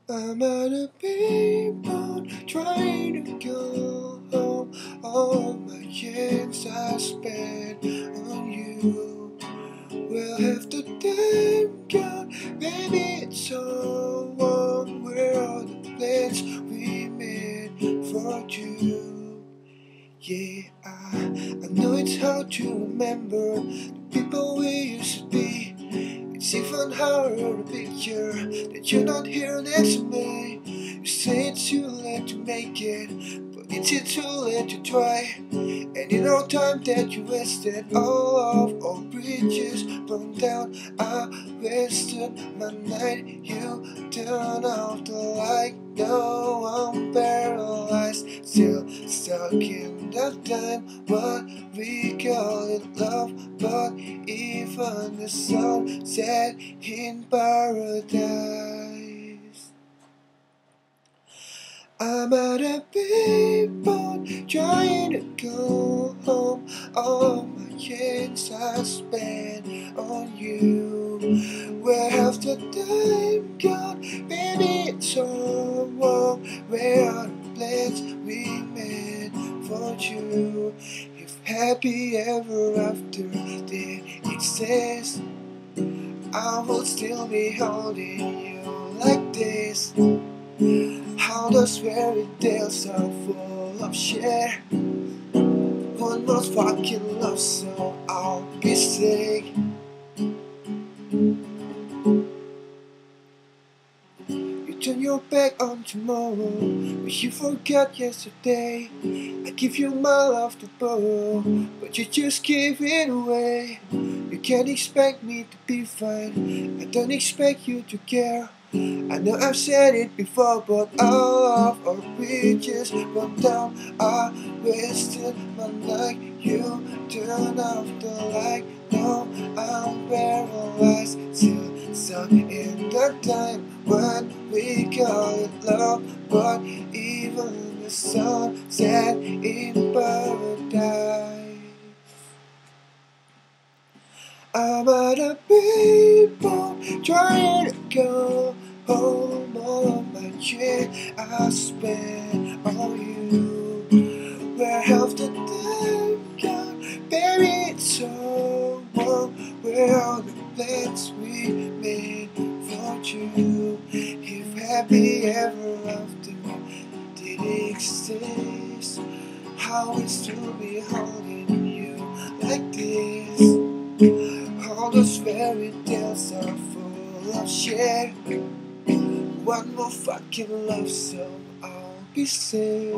I'm at a payphone trying to go home. All my years I spent on you. Where have the time gone? Baby, it's so long. Where are the plans we made for you? Yeah, I know it's hard to remember the people we used to be. It's even harder to picture that you're not here next to me. You say it's too late to make it, but it's too late to try. And in all time that you wasted, all of our bridges burned down. I wasted my night, you turned off the light. Now I'm paralyzed, still stuck in that time. What we call it love, but even the sun set in paradise. I'm at a payphone trying to go home. All my years I spent on you. Where have the time gone? Baby, it's so wrong. Where are the plans we made for you? If happy ever after did exist, I would still be holding you like this. How those fairy tales are full of shit. One more fucking love song, I'll be sick. You turn your back on tomorrow, but you forgot yesterday. I give you my love to borrow, but you just give it away. You can't expect me to be fine, I don't expect you to care. I know I've said it before, but all of our bridges burned down. I wasted my night, you turned off the light. Now I'm paralyzed, still stuck in the time when we call it love, but even the sun set in paradise. I'm at a payphone trying to go home. All of my years I spent on you. Where have the time gone? Baby, it's so long. Where are the plans we made for you? If happy ever after did exist, how would still be holding you like this? All those fairy tales are full of shit. One more fucking love song, I'll be sick.